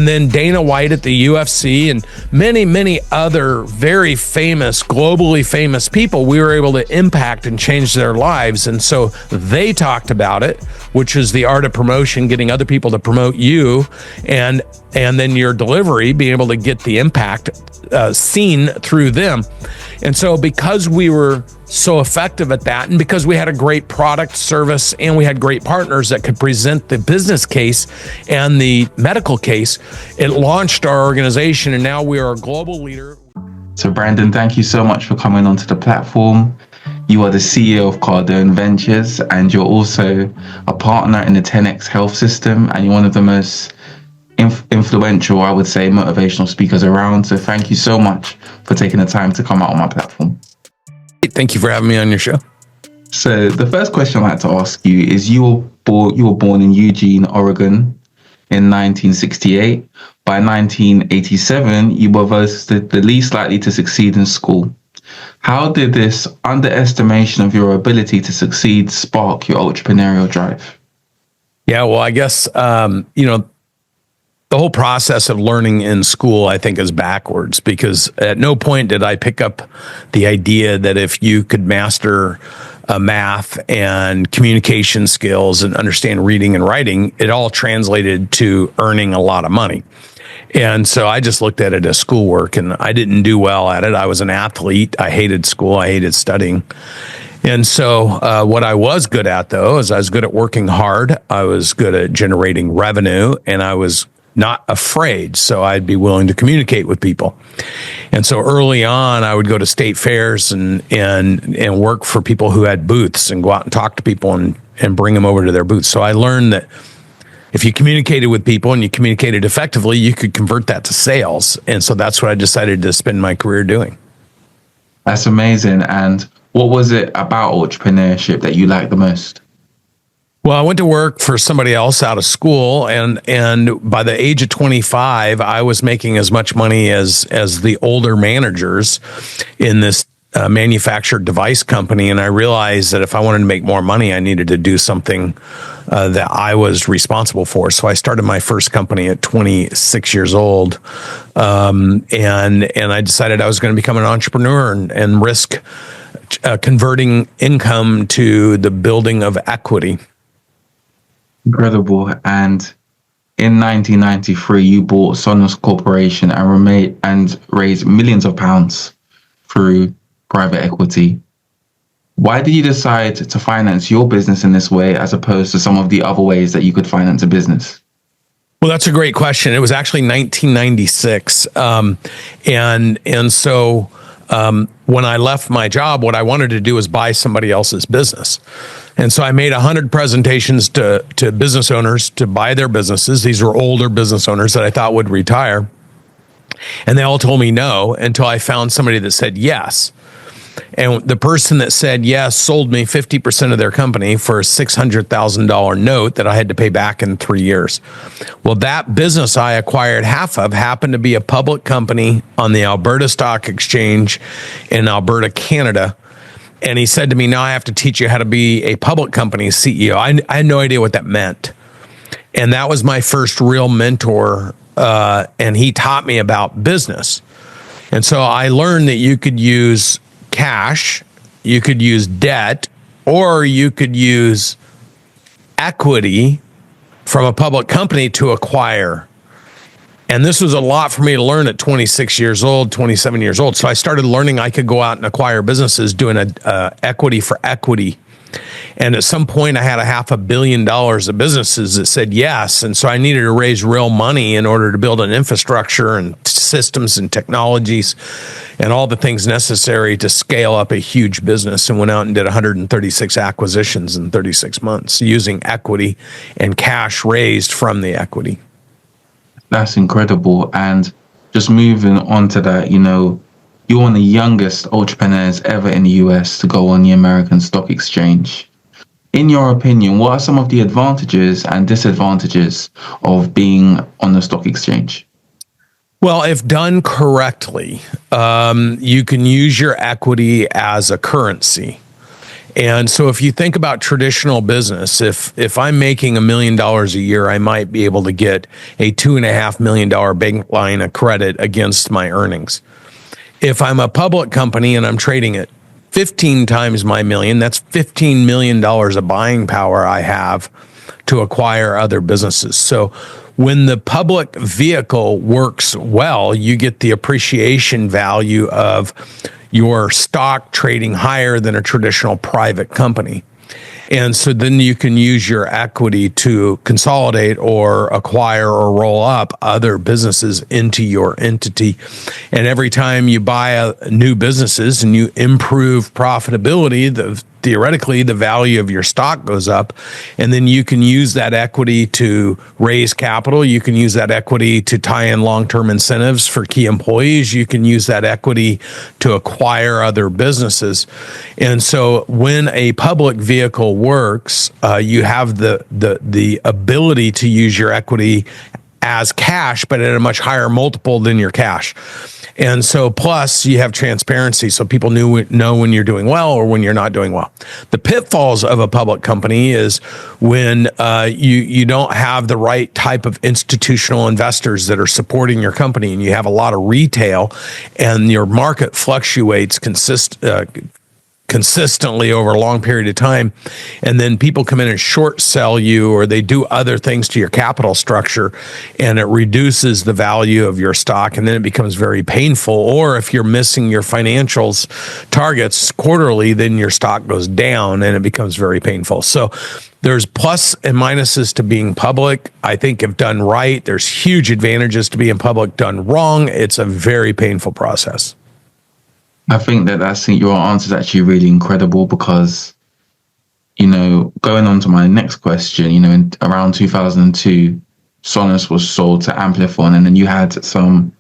And then Dana White at the UFC and many, many other very famous, globally famous people, we were able to impact and change their lives. And so they talked about it, which is the art of promotion, getting other people to promote you, and then your delivery, being able to get the impact seen through them. And so because we were so effective at that, and because we had a great product, service, and we had great partners that could present the business case and the medical case, it launched our organization, and now we are a global leader. So Brandon, thank you so much for coming onto the platform. You are the CEO of Cardone Ventures, and you're also a partner in the 10X Health System, and you're one of the most influential, I would say, motivational speakers around. So thank you so much for taking the time to come out on my platform. Thank you for having me on your show. So the first question I'd like to ask you is, you were born in Eugene, Oregon in 1968. By 1987, you were voted the least likely to succeed in school. How did this underestimation of your ability to succeed spark your entrepreneurial drive? Yeah, well, I guess, the whole process of learning in school, I think, is backwards, because at no point did I pick up the idea that if you could master math and communication skills and understand reading and writing, it all translated to earning a lot of money. And so I just looked at it as schoolwork, and I didn't do well at it. I was an athlete. I hated school. I hated studying. And so what I was good at, though, is I was good at working hard. I was good at generating revenue, and I was not afraid. So I'd be willing to communicate with people. And so early on, I would go to state fairs and work for people who had booths and go out and talk to people and bring them over to their booths. So I learned that if you communicated with people and you communicated effectively, you could convert that to sales. And so that's what I decided to spend my career doing. That's amazing. And what was it about entrepreneurship that you liked the most? Well, I went to work for somebody else out of school, and by the age of 25, I was making as much money as the older managers in this manufactured device company. And I realized that if I wanted to make more money, I needed to do something that I was responsible for. So I started my first company at 26 years old, and I decided I was going to become an entrepreneur and risk converting income to the building of equity. Incredible. And in 1993, you bought Sonos Corporation and raised millions of pounds through private equity. Why did you decide to finance your business in this way as opposed to some of the other ways that you could finance a business? Well, that's a great question. It was actually 1996. And so when I left my job, what I wanted to do was buy somebody else's business. And so I made 100 presentations to business owners to buy their businesses. These were older business owners that I thought would retire. And they all told me no until I found somebody that said yes. And the person that said yes sold me 50% of their company for a $600,000 note that I had to pay back in 3 years. Well, that business I acquired half of happened to be a public company on the Alberta Stock Exchange in Alberta, Canada. And he said to me, now I have to teach you how to be a public company CEO. I had no idea what that meant. And that was my first real mentor. And he taught me about business. And so I learned that you could use cash, you could use debt, or you could use equity from a public company to acquire. And this was a lot for me to learn at 26 years old, 27 years old. So I started learning I could go out and acquire businesses doing a equity for equity. And at some point I had $500 million of businesses that said yes. And so I needed to raise real money in order to build an infrastructure and systems and technologies and all the things necessary to scale up a huge business, and went out and did 136 acquisitions in 36 months using equity and cash raised from the equity. That's incredible. And just moving on to that, you're one of the youngest entrepreneurs ever in the US to go on the American Stock Exchange. In your opinion, what are some of the advantages and disadvantages of being on the stock exchange? Well, if done correctly, you can use your equity as a currency. And so if you think about traditional business, if I'm making $1 million a year, I might be able to get a $2.5 million bank line of credit against my earnings. If I'm a public company and I'm trading at 15 times my million, that's $15 million of buying power I have to acquire other businesses. So when the public vehicle works well, you get the appreciation value of your stock trading higher than a traditional private company. And so then you can use your equity to consolidate or acquire or roll up other businesses into your entity. And every time you buy new businesses and you improve profitability, theoretically, the value of your stock goes up. And then you can use that equity to raise capital. You can use that equity to tie in long-term incentives for key employees. You can use that equity to acquire other businesses. And so when a public vehicle works, you have the ability to use your equity as cash, but at a much higher multiple than your cash. And so plus you have transparency, so people know when you're doing well or when you're not doing well. The pitfalls of a public company is when you don't have the right type of institutional investors that are supporting your company, and you have a lot of retail, and your market fluctuates consistently over a long period of time, and then people come in and short sell you, or they do other things to your capital structure, and it reduces the value of your stock, and then it becomes very painful. Or if you're missing your financials targets quarterly, then your stock goes down and it becomes very painful. So there's plus and minuses to being public. I think if done right, there's huge advantages to being public. Done wrong, it's a very painful process. I think that's your answer is actually really incredible because, going on to my next question, in around 2002, Sonos was sold to Amplifon, and then you had some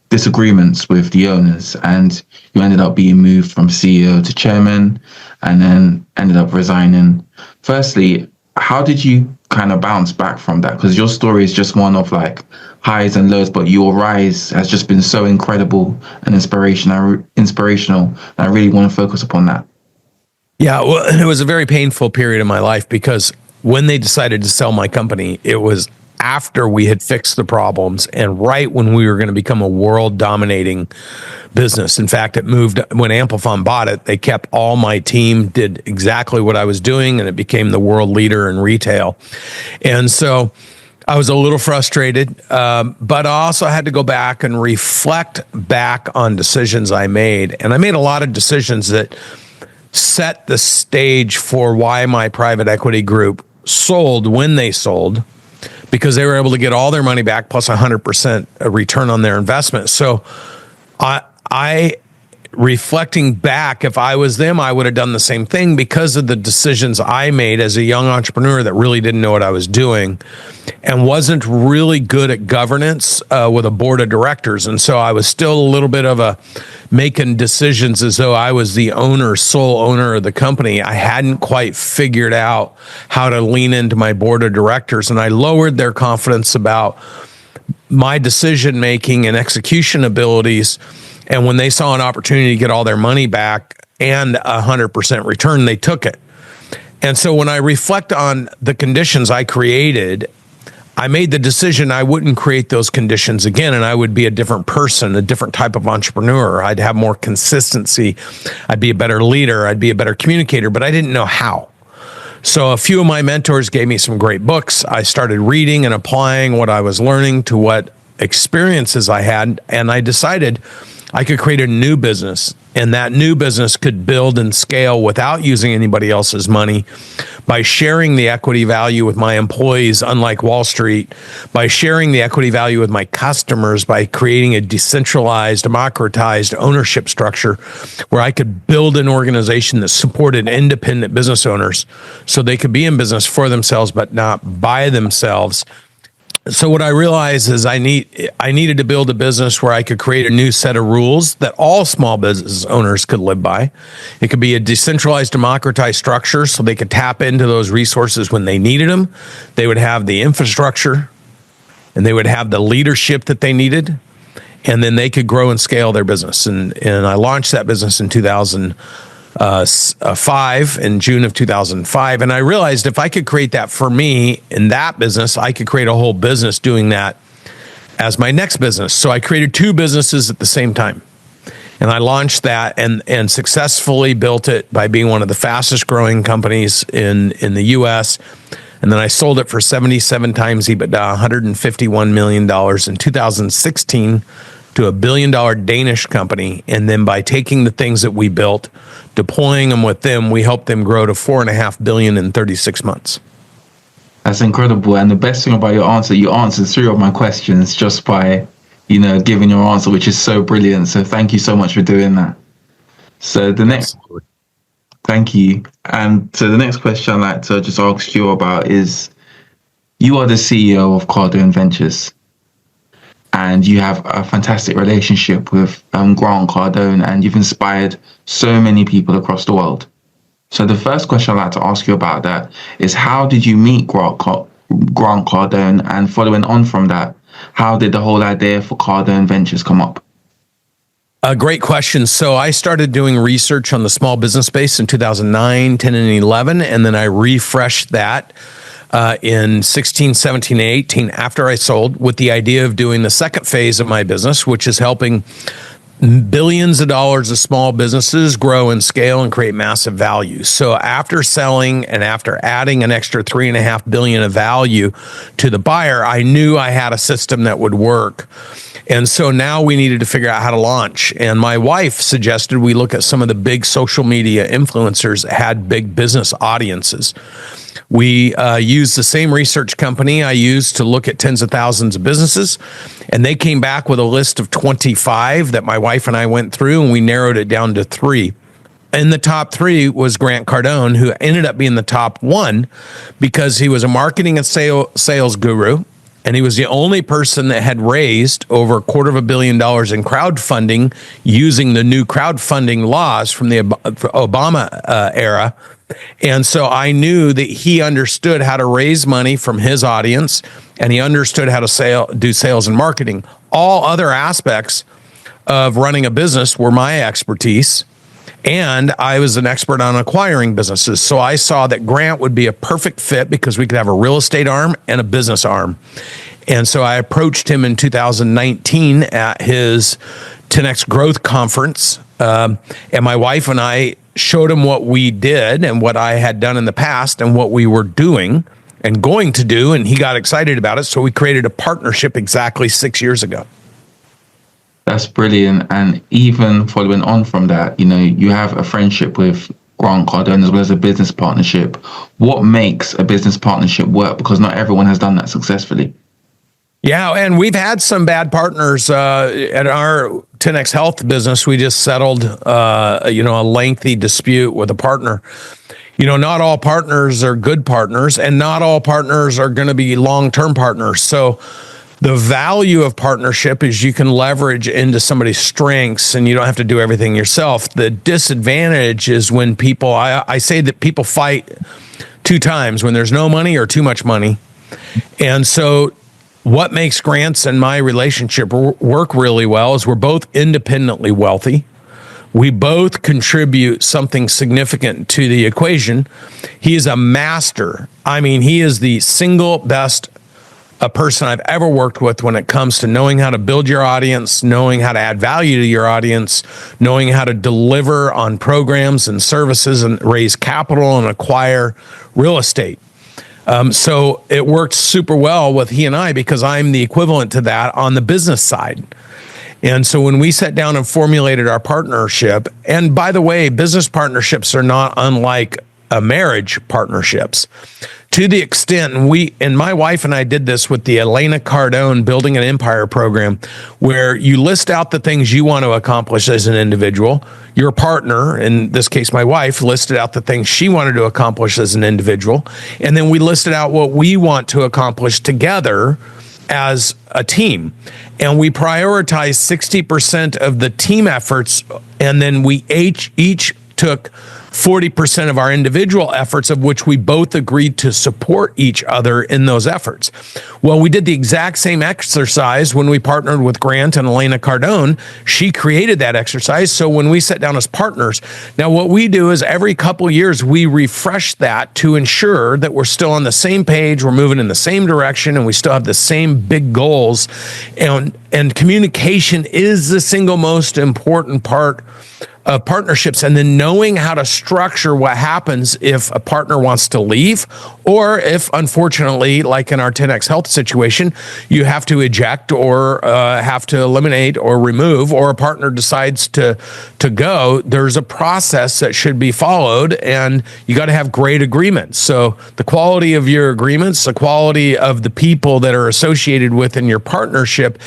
disagreements with the owners, and you ended up being moved from CEO to chairman, and then ended up resigning. Firstly, how did you kind of bounce back from that? Because your story is just one of like highs and lows, but your rise has just been so incredible and inspirational. And I really want to focus upon that. Yeah, well, it was a very painful period in my life because when they decided to sell my company, it was after we had fixed the problems and right when we were going to become a world dominating business. In fact, it moved when Amplifon bought it. They kept all my team, did exactly what I was doing, and it became the world leader in retail. And so I was a little frustrated, but I also had to go back and reflect back on decisions I made. And I made a lot of decisions that set the stage for why my private equity group sold when they sold, because they were able to get all their money back plus 100% return on their investment. So I reflecting back, if I was them, I would have done the same thing because of the decisions I made as a young entrepreneur that really didn't know what I was doing and wasn't really good at governance with a board of directors. And so I was still a little bit of making decisions as though I was the sole owner of the company. I hadn't quite figured out how to lean into my board of directors, and I lowered their confidence about my decision-making and execution abilities. And when they saw an opportunity to get all their money back and 100% return, they took it. And so when I reflect on the conditions I created, I made the decision I wouldn't create those conditions again, and I would be a different person, a different type of entrepreneur. I'd have more consistency. I'd be a better leader. I'd be a better communicator, but I didn't know how. So a few of my mentors gave me some great books. I started reading and applying what I was learning to what experiences I had, and I decided I could create a new business, and that new business could build and scale without using anybody else's money by sharing the equity value with my employees, unlike Wall Street, by sharing the equity value with my customers, by creating a decentralized, democratized ownership structure where I could build an organization that supported independent business owners so they could be in business for themselves, but not by themselves. So what I realized is I needed to build a business where I could create a new set of rules that all small business owners could live by. It could be a decentralized, democratized structure so they could tap into those resources when they needed them. They would have the infrastructure and they would have the leadership that they needed, and then they could grow and scale their business. And I launched that business in 2000. 5 in June of 2005. And I realized if I could create that for me in that business, I could create a whole business doing that as my next business. So I created 2 businesses at the same time. And I launched that and successfully built it by being one of the fastest growing companies in the US. And then I sold it for 77 times EBITDA, $151 million in 2016 to a $1 billion Danish company. And then by taking the things that we built, deploying them with them, we helped them grow to $4.5 billion in 36 months. That's incredible. And the best thing about your answer, you answered 3 of my questions just by, giving your answer, which is so brilliant. So thank you so much for doing that. So the next, thank you. And so the next question I'd like to just ask you about is, you are the CEO of Cardone Ventures, and you have a fantastic relationship with Grant Cardone, and you've inspired so many people across the world. So the first question I'd like to ask you about that is, how did you meet Grant Cardone? And following on from that, how did the whole idea for Cardone Ventures come up? A great question. So I started doing research on the small business space in 2009, 10, and 11, and then I refreshed that in 16, 17, and 18 after I sold, with the idea of doing the second phase of my business, which is helping billions of dollars of small businesses grow and scale and create massive value. So after selling and after adding an extra $3.5 billion of value to the buyer, I knew I had a system that would work. And so now we needed to figure out how to launch. And my wife suggested we look at some of the big social media influencers that had big business audiences. We used the same research company I used to look at tens of thousands of businesses, and they came back with a list of 25 that my wife and I went through, and we narrowed it down to 3. In the top 3 was Grant Cardone, who ended up being the top 1 because he was a marketing and sales guru, and he was the only person that had raised over $250 million in crowdfunding using the new crowdfunding laws from the Obama era. And so I knew that he understood how to raise money from his audience, and he understood how to do sales and marketing. All other aspects of running a business were my expertise, and I was an expert on acquiring businesses. So I saw that Grant would be a perfect fit because we could have a real estate arm and a business arm. And so I approached him in 2019 at his 10X Growth Conference, and my wife and I showed him what we did and what I had done in the past and what we were doing and going to do, and he got excited about it. So we created a partnership exactly 6 years ago. That's brilliant. And even following on from that, you have a friendship with Grant Cardone as well as a business partnership. What makes a business partnership work? Because not everyone has done that successfully. Yeah, and we've had some bad partners at our 10X Health business. We just settled, a lengthy dispute with a partner. Not all partners are good partners, and not all partners are going to be long-term partners. So the value of partnership is you can leverage into somebody's strengths, and you don't have to do everything yourself. The disadvantage is when people, I say that people fight 2 times, when there's no money or too much money. And so what makes Grant's and my relationship work really well is we're both independently wealthy. We both contribute something significant to the equation. He is a master. I mean, he is the single best person I've ever worked with when it comes to knowing how to build your audience, knowing how to add value to your audience, knowing how to deliver on programs and services and raise capital and acquire real estate. So it worked super well with he and I because I'm the equivalent to that on the business side. And so when we sat down and formulated our partnership, and by the way, business partnerships are not unlike marriage partnerships to the extent, and my wife and I did this with the Elena Cardone Building an Empire program, where you list out the things you want to accomplish as an individual. Your partner, in this case, my wife, listed out the things she wanted to accomplish as an individual. And then we listed out what we want to accomplish together as a team. And we prioritized 60% of the team efforts. And then we each took 40% of our individual efforts, of which we both agreed to support each other in those efforts. Well, we did the exact same exercise when we partnered with Grant and Elena Cardone. She created that exercise. So when we sat down as partners, now what we do is every couple of years, we refresh that to ensure that we're still on the same page, we're moving in the same direction, and we still have the same big goals. And communication is the single most important part of partnerships, and then knowing how to structure what happens if a partner wants to leave, or if, unfortunately, like in our 10X Health situation, you have to eject or have to eliminate or remove, or a partner decides to go. There's a process that should be followed, and you got to have great agreements. So the quality of your agreements, the quality of the people that are associated within your partnership,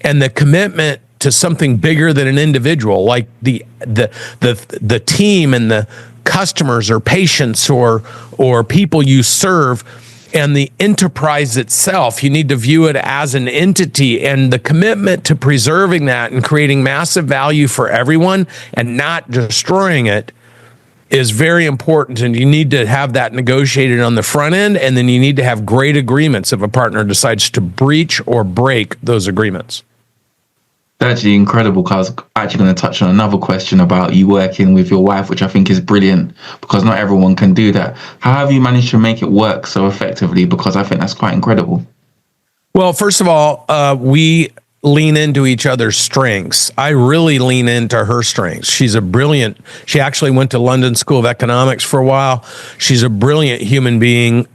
and the commitment to something bigger than an individual, like the team and the customers or patients or people you serve, and the enterprise itself. You need to view it as an entity, and the commitment to preserving that and creating massive value for everyone and not destroying it is very important. And you need to have that negotiated on the front end, and then you need to have great agreements if a partner decides to breach or break those agreements. That's actually incredible, because I was actually going to touch on another question about you working with your wife, which I think is brilliant, because not everyone can do that. How have you managed to make it work so effectively? Because I think that's quite incredible. Well, first of all, we lean into each other's strengths. I really lean into her strengths. She actually went to London School of Economics for a while. She's a brilliant human being.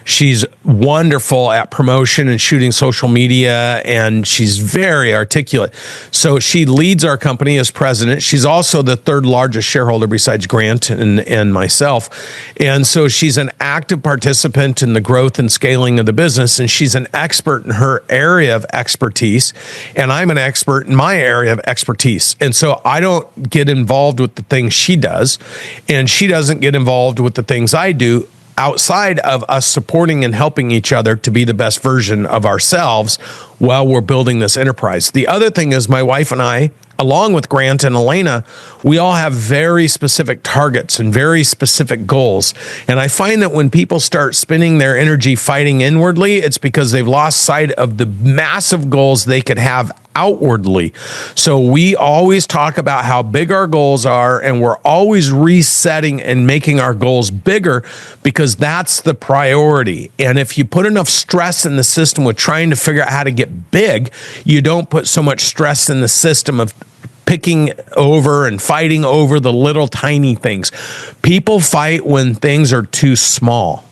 She's wonderful at promotion and shooting social media, and she's very articulate. So she leads our company as president. She's also the third largest shareholder besides Grant and myself. And so she's an active participant in the growth and scaling of the business, and she's an expert in her area of expertise. And I'm an expert in my area of expertise. And so I don't get involved with the things she does, and she doesn't get involved with the things I do, outside of us supporting and helping each other to be the best version of ourselves while we're building this enterprise. The other thing is, my wife and I, along with Grant and Elena, we all have very specific targets and very specific goals. And I find that when people start spending their energy fighting inwardly, it's because they've lost sight of the massive goals they could have outwardly. So we always talk about how big our goals are, and we're always resetting and making our goals bigger, because that's the priority. And if you put enough stress in the system with trying to figure out how to get big, you don't put so much stress in the system of picking over and fighting over the little tiny things. People fight when things are too small.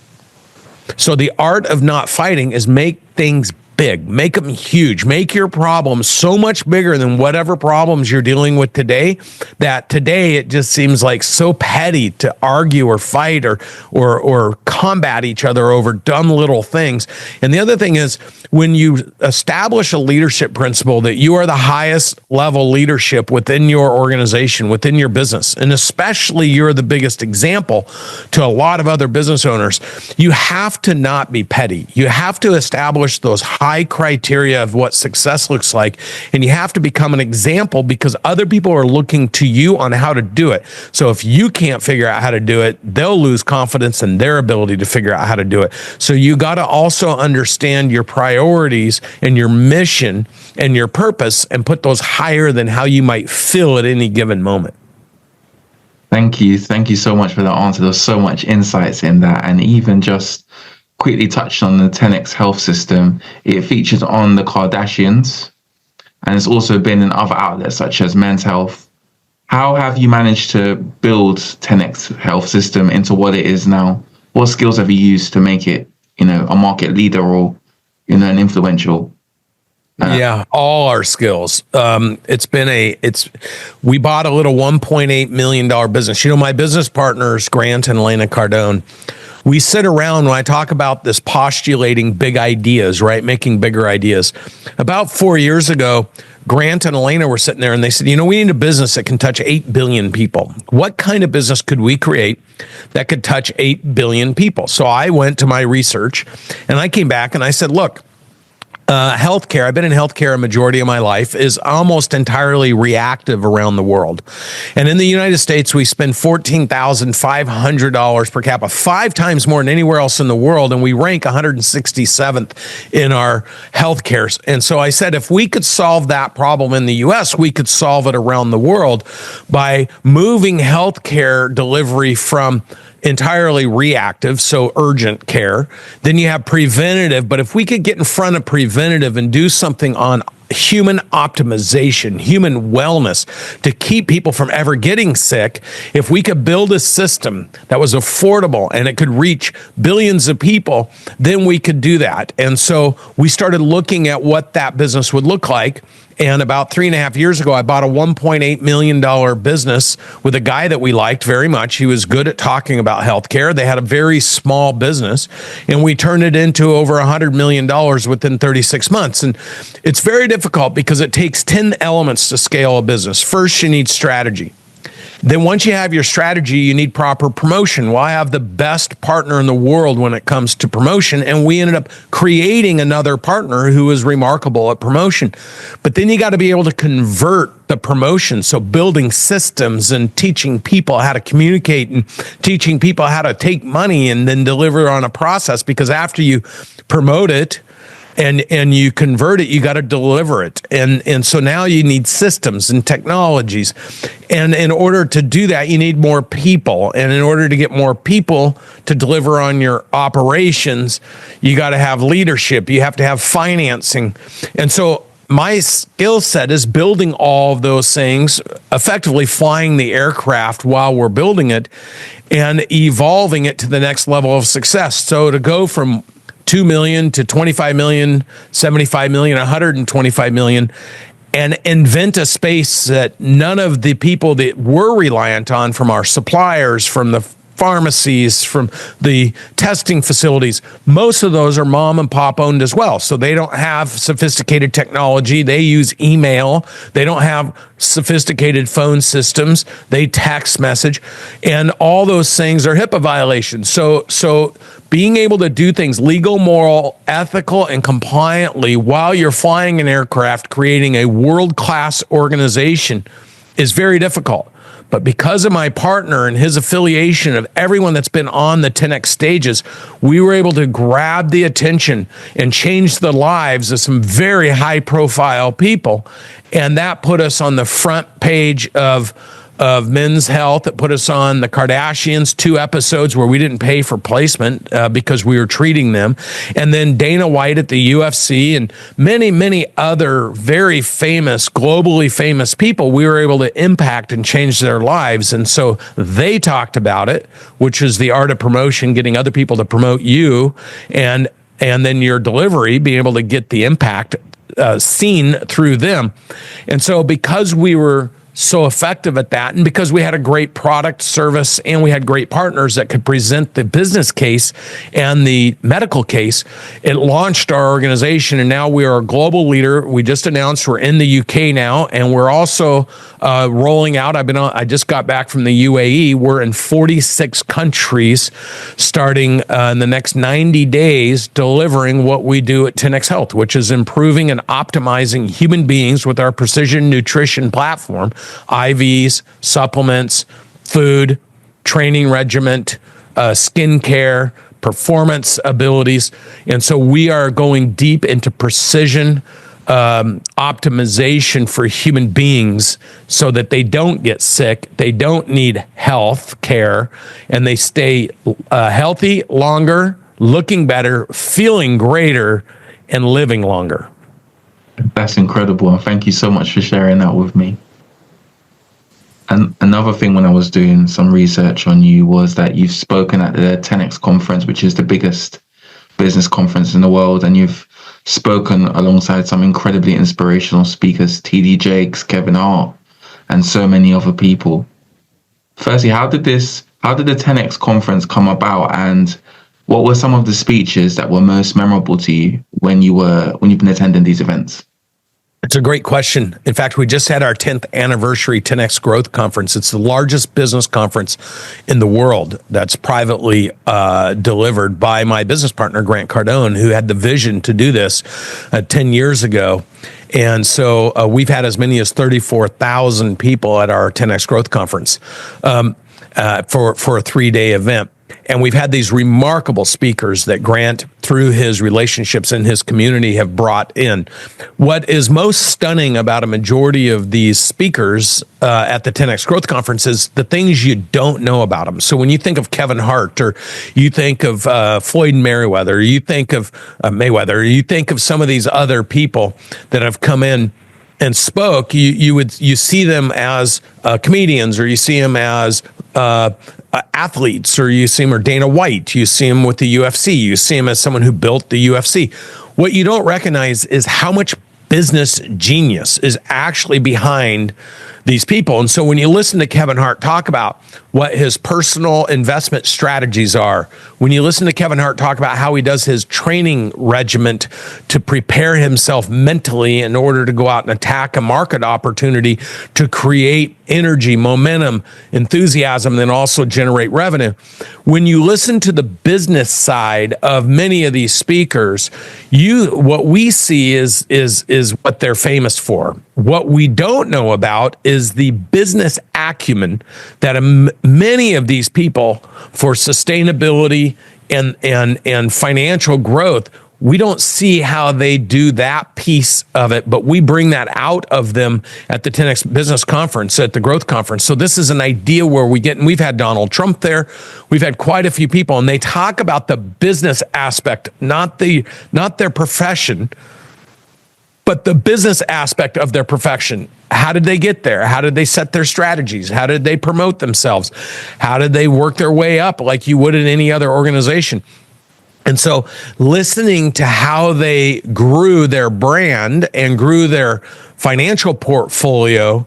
So the art of not fighting is make things big, make them huge, make your problems so much bigger than whatever problems you're dealing with today, that today it just seems like so petty to argue or fight or combat each other over dumb little things. And the other thing is, when you establish a leadership principle that you are the highest level leadership within your organization, within your business, and especially you're the biggest example to a lot of other business owners, you have to not be petty. You have to establish those high criteria of what success looks like, and you have to become an example, because other people are looking to you on how to do it. So if you can't figure out how to do it, they'll lose confidence in their ability to figure out how to do it. So you got to also understand your priorities and your mission and your purpose, and put those higher than how you might feel at any given moment. Thank you. Thank you so much for that answer. There's so much insights in that. And even just quickly touched on the 10X Health system, it features on the Kardashians, and it's also been in other outlets such as Men's Health. How have you managed to build 10X Health system into what it is now? What skills have you used to make it, a market leader, or an influential? Yeah, all our skills. We bought a little $1.8 million business. My business partners, Grant and Elena Cardone, we sit around when I talk about this postulating big ideas, right? Making bigger ideas. About 4 years ago, Grant and Elena were sitting there and they said, we need a business that can touch 8 billion people. What kind of business could we create that could touch 8 billion people? So I went to my research and I came back and I said, look, healthcare, I've been in healthcare a majority of my life, is almost entirely reactive around the world. And in the United States, we spend $14,500 per capita, 5 times more than anywhere else in the world. And we rank 167th in our healthcare. And so I said, if we could solve that problem in the US, we could solve it around the world by moving healthcare delivery from entirely reactive, so urgent care. Then you have preventative. But if we could get in front of preventative and do something on human optimization, human wellness to keep people from ever getting sick, if we could build a system that was affordable and it could reach billions of people, then we could do that. And so we started looking at what that business would look like. And about 3.5 years ago, I bought a $1.8 million business with a guy that we liked very much. He was good at talking about healthcare. They had a very small business, and we turned it into over $100 million within 36 months. And it's very difficult because it takes 10 elements to scale a business. First, you need strategy. Then once you have your strategy, you need proper promotion. Well, I have the best partner in the world when it comes to promotion, and we ended up creating another partner who is remarkable at promotion. But then you got to be able to convert the promotion. So building systems and teaching people how to communicate and teaching people how to take money and then deliver on a process, because after you promote it, and you convert it, you got to deliver it. And so now you need systems and technologies. And in order to do that, you need more people. And in order to get more people to deliver on your operations, you got to have leadership. You have to have financing. And so my skill set is building all of those things, effectively flying the aircraft while we're building it and evolving it to the next level of success. So to go from 2 million to 25 million, 75 million, 125 million, and invent a space that none of the people that we're reliant on, from our suppliers, from the pharmacies, from the testing facilities, most of those are mom and pop owned as well. So they don't have sophisticated technology. They use email. They don't have sophisticated phone systems. They text message, and all those things are HIPAA violations. So being able to do things legal, moral, ethical, and compliantly while you're flying an aircraft, creating a world-class organization, is very difficult. But because of my partner and his affiliation of everyone that's been on the 10X stages, we were able to grab the attention and change the lives of some very high-profile people. And that put us on the front page of Men's Health. It put us on the Kardashians, 2 episodes where we didn't pay for placement because we were treating them. And then Dana White at the UFC and many, many other very famous, globally famous people, we were able to impact and change their lives. And so they talked about it, which is the art of promotion, getting other people to promote you, and then your delivery, being able to get the impact seen through them. And so because we were so effective at that, and because we had a great product, service, and we had great partners that could present the business case and the medical case, it launched our organization, and now we are a global leader. We just announced we're in the UK now, and we're also rolling out. I just got back from the UAE. We're in 46 countries starting in the next 90 days, delivering what we do at 10X Health, which is improving and optimizing human beings with our precision nutrition platform. IVs, supplements, food, training regimen, skincare, performance abilities. And so we are going deep into precision optimization for human beings so that they don't get sick, they don't need health care, and they stay healthy longer, looking better, feeling greater, and living longer. That's incredible. And thank you so much for sharing that with me. And another thing, when I was doing some research on you, was that you've spoken at the 10X conference, which is the biggest business conference in the world. And you've spoken alongside some incredibly inspirational speakers, TD Jakes, Kevin Hart, and so many other people. Firstly, how did the 10X conference come about? And what were some of the speeches that were most memorable to you when you've been attending these events? It's a great question. In fact, we just had our 10th anniversary 10X Growth Conference. It's the largest business conference in the world that's privately delivered by my business partner, Grant Cardone, who had the vision to do this 10 years ago. And so we've had as many as 34,000 people at our 10X Growth Conference for a 3-day event. And we've had these remarkable speakers that Grant, through his relationships in his community, have brought in. What is most stunning about a majority of these speakers at the 10X Growth Conference is the things you don't know about them. So when you think of Kevin Hart, or you think of Floyd Mayweather, or you think of Mayweather, or you think of some of these other people that have come in and spoke, you see them as comedians, or you see them as athletes, or you see him, or Dana White, you see him with the UFC, you see him as someone who built the UFC. What you don't recognize is how much business genius is actually behind these people. And so when you listen to Kevin Hart talk about what his personal investment strategies are, when you listen to Kevin Hart talk about how he does his training regiment to prepare himself mentally in order to go out and attack a market opportunity to create energy, momentum, enthusiasm, and then also generate revenue. When you listen to the business side of many of these speakers, what we see is what they're famous for. What we don't know about is the business acumen that many of these people, for sustainability and financial growth, we don't see how they do that piece of it, but we bring that out of them at the 10X Business Conference, at the Growth Conference. So this is an idea where and we've had Donald Trump there, we've had quite a few people, and they talk about the business aspect, not their profession, but the business aspect of their profession. How did they get there? How did they set their strategies? How did they promote themselves? How did they work their way up like you would in any other organization? And so listening to how they grew their brand and grew their financial portfolio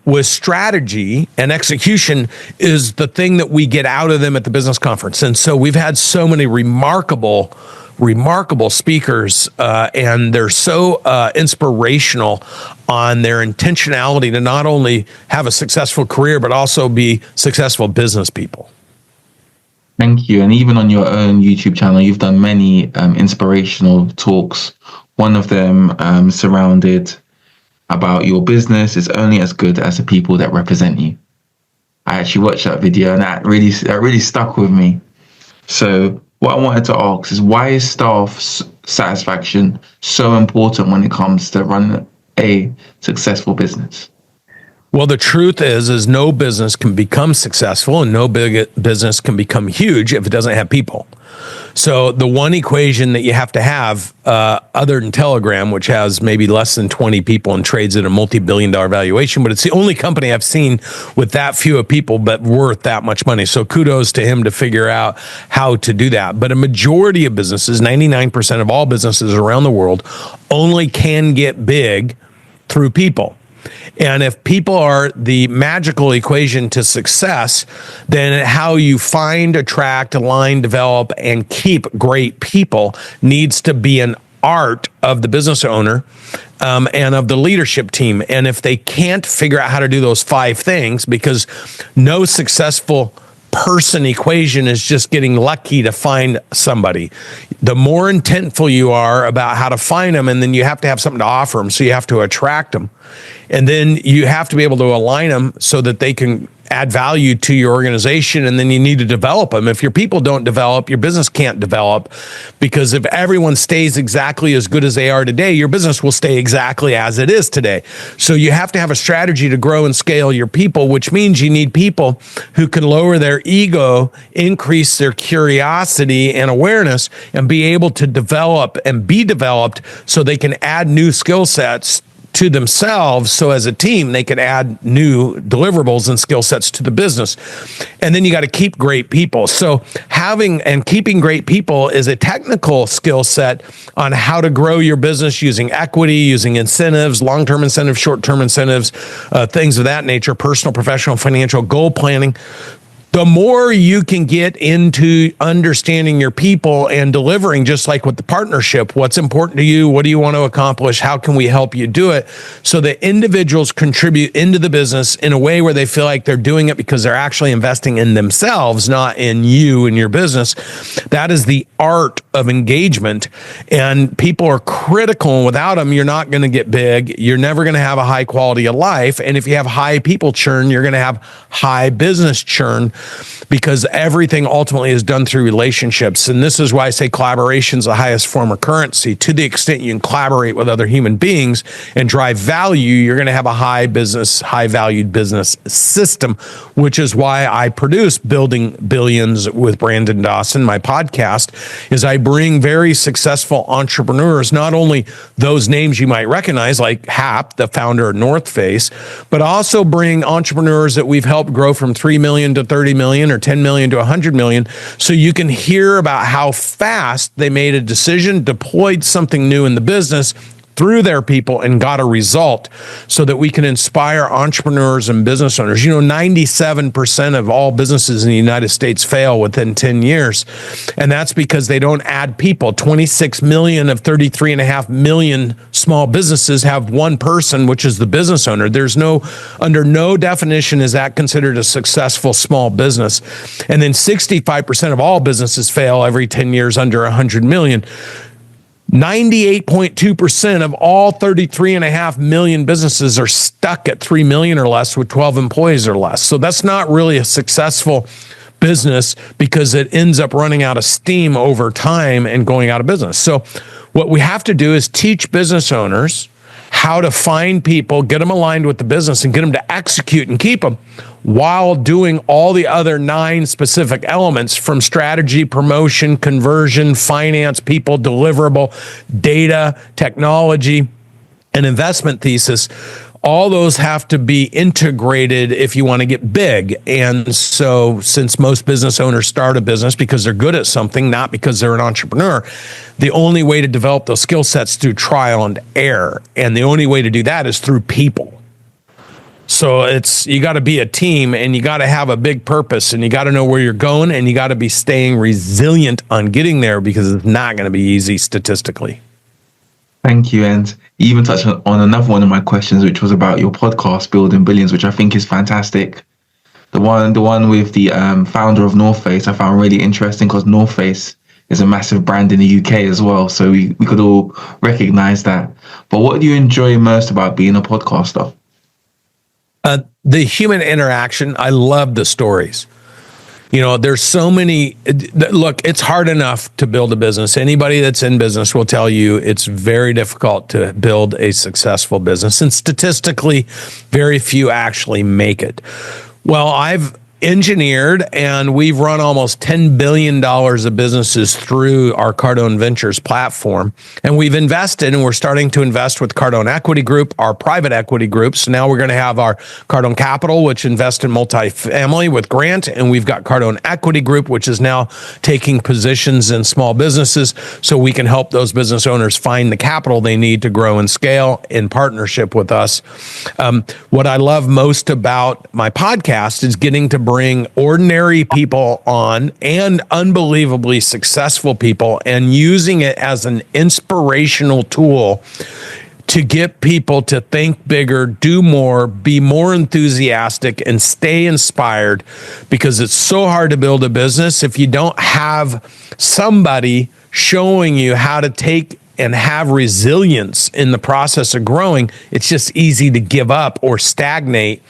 with strategy and execution is the thing that we get out of them at the business conference. And so we've had so many remarkable speakers, and they're so inspirational on their intentionality to not only have a successful career, but also be successful business people. Thank you. And even on your own YouTube channel, you've done many inspirational talks. One of them surrounded about your business is only as good as the people that represent you. I actually watched that video, and that really stuck with me. So what I wanted to ask is, why is staff satisfaction so important when it comes to running a successful business? Well, the truth is no business can become successful, and no big business can become huge if it doesn't have people. So the one equation that you have to have, other than Telegram, which has maybe less than 20 people and trades at a multi-billion-dollar valuation, but it's the only company I've seen with that few of people but worth that much money. So kudos to him to figure out how to do that. But a majority of businesses, 99% of all businesses around the world, only can get big through people. And if people are the magical equation to success, then how you find, attract, align, develop, and keep great people needs to be an art of the business owner and of the leadership team. And if they can't figure out how to do those 5 things, because no successful person equation is just getting lucky to find somebody. The more intentful you are about how to find them, and then you have to have something to offer them, so you have to attract them. And then you have to be able to align them so that they can add value to your organization, and then you need to develop them. If your people don't develop, your business can't develop, because if everyone stays exactly as good as they are today, your business will stay exactly as it is today. So you have to have a strategy to grow and scale your people, which means you need people who can lower their ego, increase their curiosity and awareness, and be able to develop and be developed so they can add new skill sets to themselves, so as a team they can add new deliverables and skill sets to the business. And then you got to keep great people. So having and keeping great people is a technical skill set on how to grow your business using equity, using incentives, long-term incentives, short-term incentives, things of that nature, personal, professional, financial goal planning. The more you can get into understanding your people and delivering, just like with the partnership, what's important to you, what do you want to accomplish, how can we help you do it, so that individuals contribute into the business in a way where they feel like they're doing it because they're actually investing in themselves, not in you and your business. That is the art of engagement, and people are critical, and without them, you're not going to get big. You're never going to have a high quality of life, and if you have high people churn, you're going to have high business churn, because everything ultimately is done through relationships. And this is why I say collaboration is the highest form of currency. To the extent you can collaborate with other human beings and drive value, you're going to have a high valued business system, which is why I produce Building Billions with Brandon Dawson. My podcast is I bring very successful entrepreneurs, not only those names you might recognize, like Hap, the founder of North Face, but also bring entrepreneurs that we've helped grow from 3 million to 30 million or 10 million to 100 million. So you can hear about how fast they made a decision, deployed something new in the business through their people, and got a result, so that we can inspire entrepreneurs and business owners. 97% of all businesses in the United States fail within 10 years. And that's because they don't add people. 26 million of 33.5 million small businesses have one person, which is the business owner. Under no definition is that considered a successful small business. And then 65% of all businesses fail every 10 years under 100 million. 98.2% of all 33.5 million businesses are stuck at 3 million or less with 12 employees or less. So that's not really a successful business, because it ends up running out of steam over time and going out of business. So what we have to do is teach business owners how to find people, get them aligned with the business, and get them to execute and keep them, while doing all the other 9 specific elements, from strategy, promotion, conversion, finance, people, deliverable, data, technology, and investment thesis. All those have to be integrated if you want to get big. And so, since most business owners start a business because they're good at something, not because they're an entrepreneur, the only way to develop those skill sets is through trial and error. And the only way to do that is through people. So you got to be a team, and you got to have a big purpose, and you got to know where you're going, and you got to be staying resilient on getting there, because it's not going to be easy statistically. Thank you. And you even touched on another one of my questions, which was about your podcast, Building Billions, which I think is fantastic. The one with the founder of North Face, I found really interesting, because North Face is a massive brand in the UK as well. So we could all recognize that. But what do you enjoy most about being a podcaster? The human interaction. I love the stories. There's so many. Look, it's hard enough to build a business. Anybody that's in business will tell you it's very difficult to build a successful business. And statistically, very few actually make it. Well, I've engineered, and we've run almost $10 billion of businesses through our Cardone Ventures platform. And we've invested, and we're starting to invest with Cardone Equity Group, our private equity group. So now we're going to have our Cardone Capital, which invests in multifamily with Grant. And we've got Cardone Equity Group, which is now taking positions in small businesses, so we can help those business owners find the capital they need to grow and scale in partnership with us. What I love most about my podcast is getting to bring ordinary people on, and unbelievably successful people, and using it as an inspirational tool to get people to think bigger, do more, be more enthusiastic, and stay inspired, because it's so hard to build a business if you don't have somebody showing you how to take and have resilience in the process of growing. It's just easy to give up or stagnate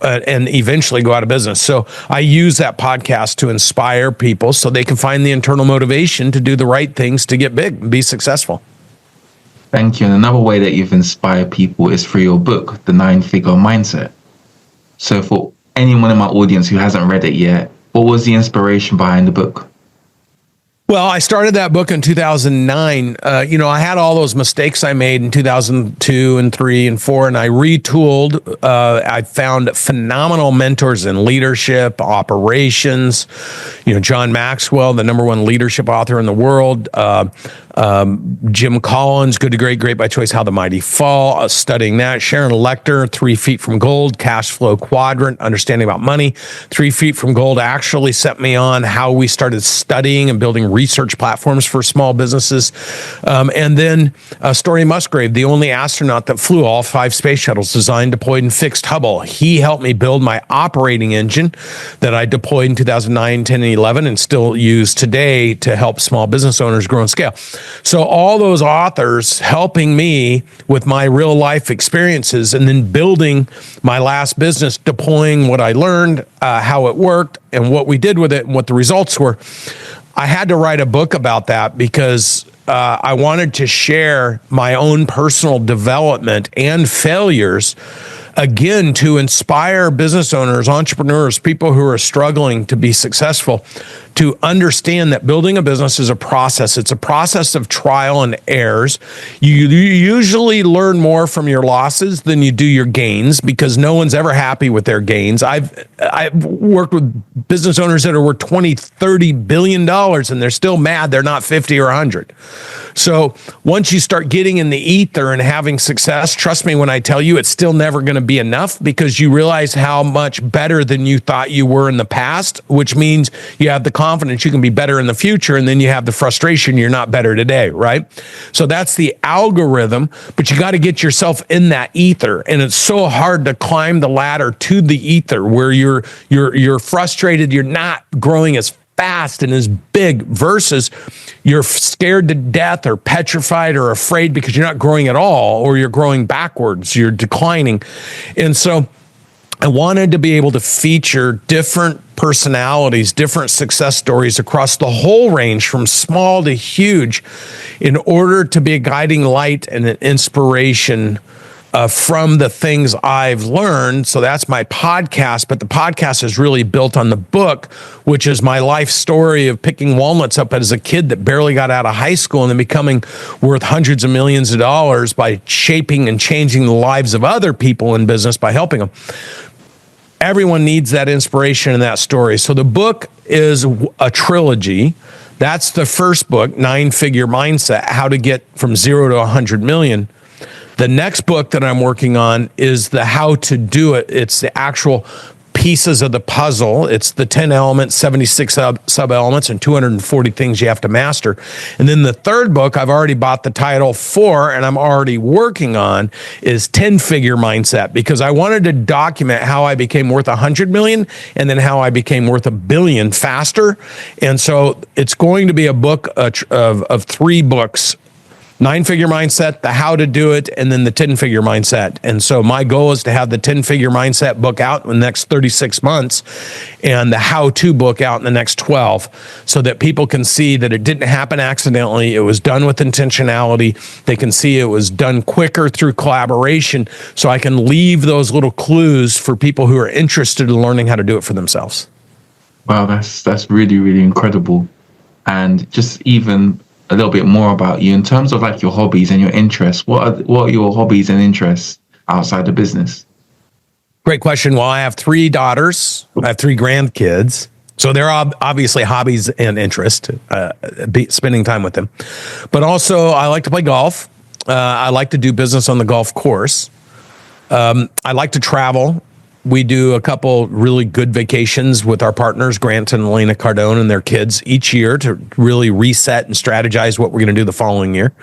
and eventually go out of business. So I use that podcast to inspire people so they can find the internal motivation to do the right things to get big and be successful. Thank you. And another way that you've inspired people is through your book, The 9-Figure Mindset. So for anyone in my audience who hasn't read it yet, what was the inspiration behind the book? Well, I started that book in 2009. I had all those mistakes I made in 2002 and 3 and 4, and I retooled. I found phenomenal mentors in leadership, operations. John Maxwell, the #1 leadership author in the world. Jim Collins, Good to Great, Great by Choice, How the Mighty Fall, studying that. Sharon Lecter, 3 Feet from Gold, Cash Flow Quadrant, understanding about money. 3 Feet from Gold actually set me on how we started studying and building research platforms for small businesses. And then Story Musgrave, the only astronaut that flew all 5 space shuttles, designed, deployed, and fixed Hubble. He helped me build my operating engine that I deployed in 2009, 10, and 11 and still use today to help small business owners grow and scale. So all those authors helping me with my real life experiences, and then building my last business, deploying what I learned, how it worked, and what we did with it, and what the results were. I had to write a book about that because I wanted to share my own personal development and failures, again, to inspire business owners, entrepreneurs, people who are struggling to be successful, to understand that building a business is a process. It's a process of trial and errors. You usually learn more from your losses than you do your gains, because no one's ever happy with their gains. I've worked with business owners that are worth $20-30 billion and they're still mad they're not 50 or 100. So once you start getting in the ether and having success, trust me when I tell you, it's still never going to be enough, because you realize how much better than you thought you were in the past, which means you have the confidence you can be better in the future, and then you have the frustration you're not better today, right? So that's the algorithm, but you got to get yourself in that ether, and it's so hard to climb the ladder to the ether where you're frustrated, you're not growing as fast and as big, versus you're scared to death or petrified or afraid because you're not growing at all, or you're growing backwards, you're declining. And so I wanted to be able to feature different personalities, different success stories across the whole range from small to huge, in order to be a guiding light and an inspiration from the things I've learned. So that's my podcast, but the podcast is really built on the book, which is my life story of picking walnuts up as a kid that barely got out of high school and then becoming worth hundreds of millions of dollars by shaping and changing the lives of other people in business by helping them. Everyone needs that inspiration and that story. So the book is a trilogy. That's the first book, 9-Figure Mindset, how to get from 0 to 100 million. The next book that I'm working on is the how to do it. It's the actual pieces of the puzzle. It's the 10 elements, 76 sub-elements, and 240 things you have to master. And then the third book, I've already bought the title for, and I'm already working on, is 10-Figure Mindset, because I wanted to document how I became worth 100 million and then how I became worth $1 billion faster. And so it's going to be a book of 3 books: 9-Figure Mindset, the how to do it, and then the 10-Figure Mindset. And so my goal is to have the 10-Figure Mindset book out in the next 36 months and the how-to book out in the next 12, so that people can see that it didn't happen accidentally. It was done with intentionality. They can see it was done quicker through collaboration, so I can leave those little clues for people who are interested in learning how to do it for themselves. Wow, that's really, really incredible. And just even a little bit more about you in terms of like your hobbies and your interests. What are your hobbies and interests outside the business? Great question. Well, I have 3 daughters. I have 3 grandkids. So they're obviously hobbies and interest, spending time with them. But also I like to play golf. I like to do business on the golf course. I like to travel. We do a couple really good vacations with our partners, Grant and Elena Cardone, and their kids each year to really reset and strategize what we're going to do the following year.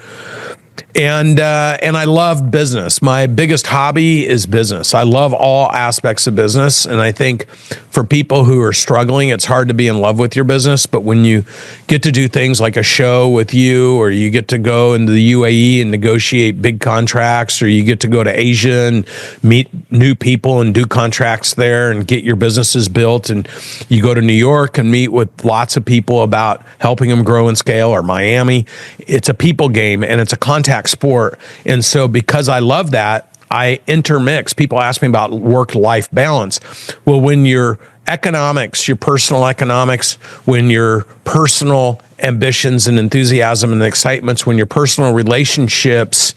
And I love business. My biggest hobby is business. I love all aspects of business. And I think for people who are struggling, it's hard to be in love with your business. But when you get to do things like a show with you, or you get to go into the UAE and negotiate big contracts, or you get to go to Asia and meet new people and do contracts there and get your businesses built, and you go to New York and meet with lots of people about helping them grow and scale, or Miami, it's a people game and it's a contact sport. And so because I love that, I intermix. People ask me about work-life balance. Well, when your economics, your personal economics, when your personal ambitions and enthusiasm and excitements when your personal relationships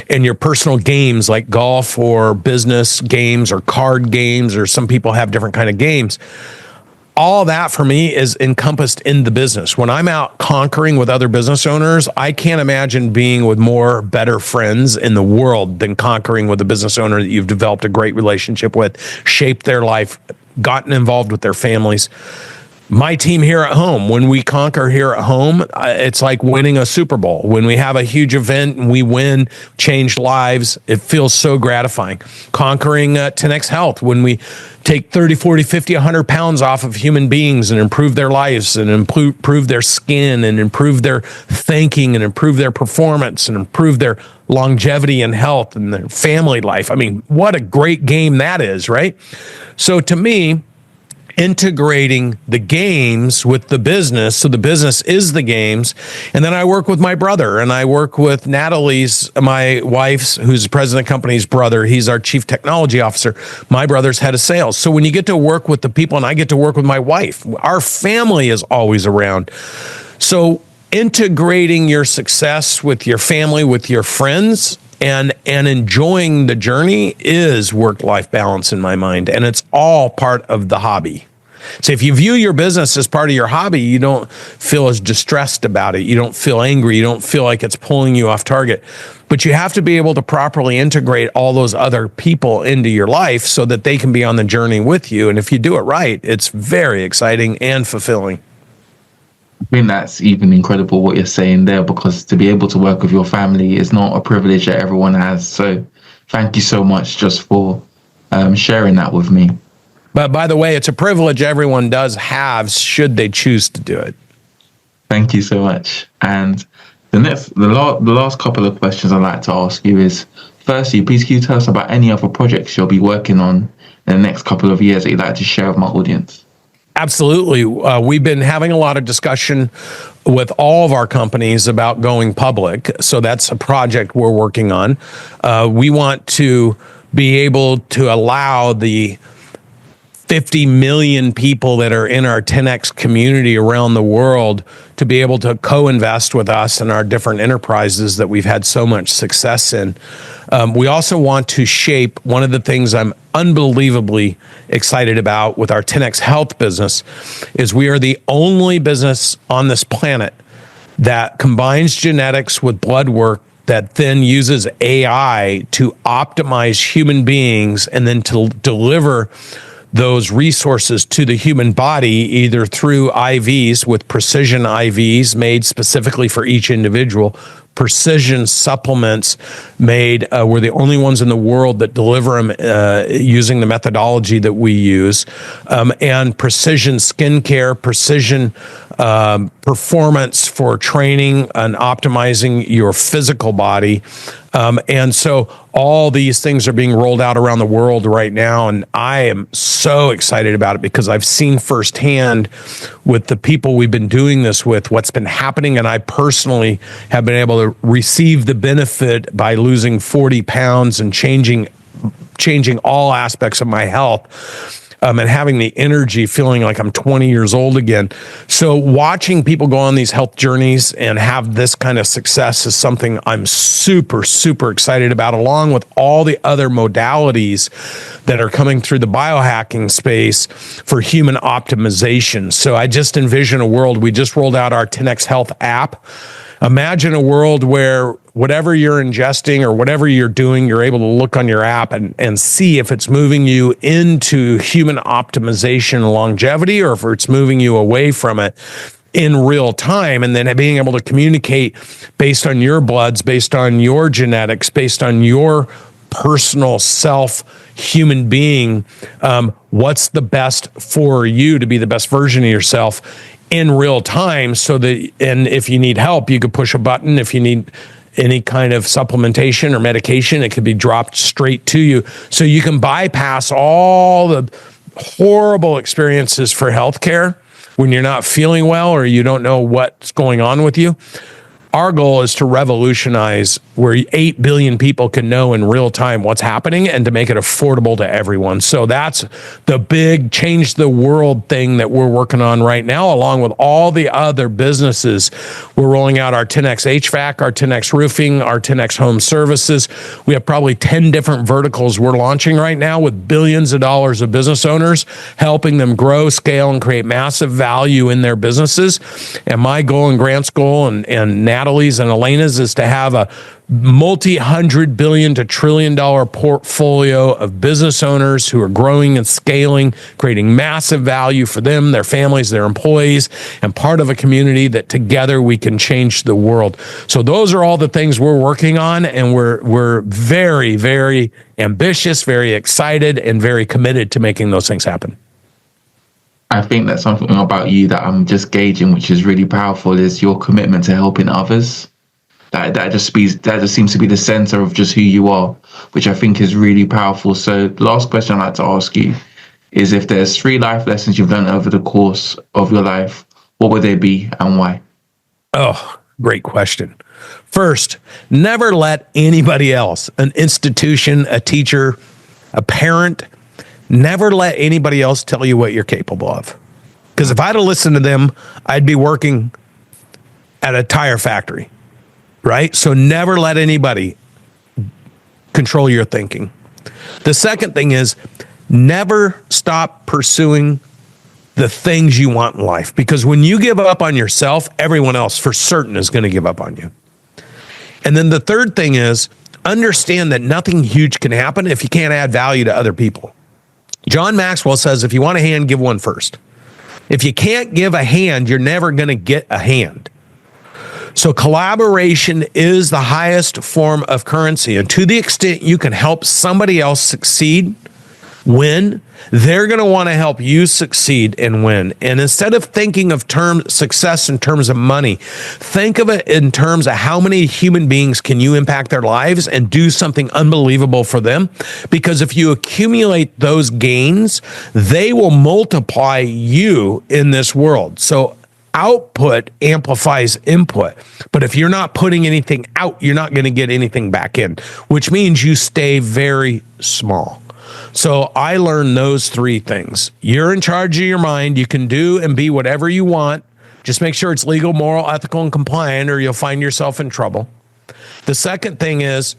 and your personal games like golf or business games or card games, or some people have different kind of games, all that for me is encompassed in the business. When I'm out conquering with other business owners, I can't imagine being with more better friends in the world than conquering with a business owner that you've developed a great relationship with, shaped their life, gotten involved with their families. My team here at home, when we conquer here at home, it's like winning a Super Bowl. When we have a huge event and we win, change lives, it feels so gratifying. Conquering 10X Health, when we take 30, 40, 50, 100 pounds off of human beings and improve their lives and improve their skin and improve their thinking and improve their performance and improve their longevity and health and their family life. I mean, what a great game that is, right? So to me, integrating the games with the business, so the business is the games. And then I work with my brother, and I work with Natalie's, my wife's, who's the president of the company's brother. He's our chief technology officer. My brother's head of sales. So when you get to work with the people, and I get to work with my wife, our family is always around. So integrating your success with your family, with your friends, and enjoying the journey is work-life balance in my mind. And it's all part of the hobby. So if you view your business as part of your hobby, you don't feel as distressed about it. You don't feel angry. You don't feel like it's pulling you off target. But you have to be able to properly integrate all those other people into your life so that they can be on the journey with you. And if you do it right, it's very exciting and fulfilling. I think that's even incredible what you're saying there, because to be able to work with your family is not a privilege that everyone has. So thank you so much just for sharing that with me. But by the way, it's a privilege everyone does have should they choose to do it. Thank you so much. And the last couple of questions I'd like to ask you is, firstly, please can you tell us about any other projects you'll be working on in the next couple of years that you'd like to share with my audience? Absolutely. We've been having a lot of discussion with all of our companies about going public. So that's a project we're working on. We want to be able to allow the 50 million people that are in our 10X community around the world to be able to co-invest with us in our different enterprises that we've had so much success in. We also want to shape, one of the things I'm unbelievably excited about with our 10X Health business is we are the only business on this planet that combines genetics with blood work that then uses AI to optimize human beings and then to deliver those resources to the human body, either through IVs with precision IVs made specifically for each individual, precision supplements made. We're the only ones in the world that deliver them using the methodology that we use, and precision skincare, precision performance for training and optimizing your physical body. And so all these things are being rolled out around the world right now. And I am so excited about it because I've seen firsthand with the people we've been doing this with, what's been happening. And I personally have been able to receive the benefit by losing 40 pounds and changing all aspects of my health. And having the energy, feeling like I'm 20 years old again. So watching people go on these health journeys and have this kind of success is something I'm super, super excited about, along with all the other modalities that are coming through the biohacking space for human optimization. So I just envision a world, we just rolled out our 10X Health app. Imagine a world where whatever you're ingesting or whatever you're doing, you're able to look on your app and see if it's moving you into human optimization and longevity, or if it's moving you away from it in real time, and then being able to communicate based on your bloods, based on your genetics, based on your personal self human being, what's the best for you to be the best version of yourself in real time, so that, and if you need help, you could push a button. If you need any kind of supplementation or medication, it could be dropped straight to you. So you can bypass all the horrible experiences for healthcare when you're not feeling well or you don't know what's going on with you. Our goal is to revolutionize where 8 billion people can know in real time what's happening and to make it affordable to everyone. So that's the big change the world thing that we're working on right now, along with all the other businesses. We're rolling out our 10X HVAC, our 10X roofing, our 10X home services. We have probably 10 different verticals we're launching right now with billions of dollars of business owners, helping them grow, scale, and create massive value in their businesses. And my goal and Grant's goal and Natalie's and Elena's is to have a multi-hundred billion to trillion-dollar portfolio of business owners who are growing and scaling, creating massive value for them, their families, their employees, and part of a community that together we can change the world. So those are all the things we're working on, and we're very, very ambitious, very excited, and very committed to making those things happen. I think that's something about you that I'm just gauging, which is really powerful, is your commitment to helping others. That just seems to be the center of just who you are, which I think is really powerful. So the last question I'd like to ask you is, if there's 3 life lessons you've learned over the course of your life, what would they be and why? Oh, great question. First, never let anybody else, an institution, a teacher, a parent, never let anybody else tell you what you're capable of. Because if I'd have listened to them, I'd be working at a tire factory, right? So never let anybody control your thinking. The second thing is, never stop pursuing the things you want in life. Because when you give up on yourself, everyone else for certain is going to give up on you. And then the third thing is, understand that nothing huge can happen if you can't add value to other people. John Maxwell says, if you want a hand, give one first. If you can't give a hand, you're never going to get a hand. So collaboration is the highest form of currency. And to the extent you can help somebody else succeed, win, they're going to want to help you succeed and win. And instead of thinking of success in terms of money, think of it in terms of how many human beings can you impact their lives and do something unbelievable for them. Because if you accumulate those gains, they will multiply you in this world. So output amplifies input. But if you're not putting anything out, you're not going to get anything back in, which means you stay very small. So I learned those 3 things. You're in charge of your mind. You can do and be whatever you want. Just make sure it's legal, moral, ethical, and compliant, or you'll find yourself in trouble. The second thing is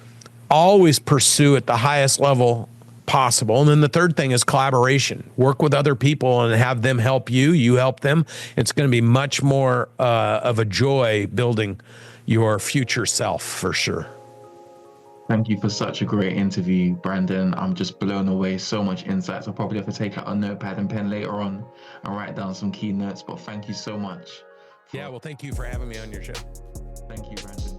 always pursue at the highest level possible. And then the third thing is collaboration. Work with other people and have them help you. You help them. It's going to be much more of a joy building your future self, for sure. Thank you for such a great interview, Brandon. I'm just blown away. So much insights. I'll probably have to take out a notepad and pen later on and write down some key notes. But thank you so much. Yeah, well, thank you for having me on your show. Thank you, Brandon.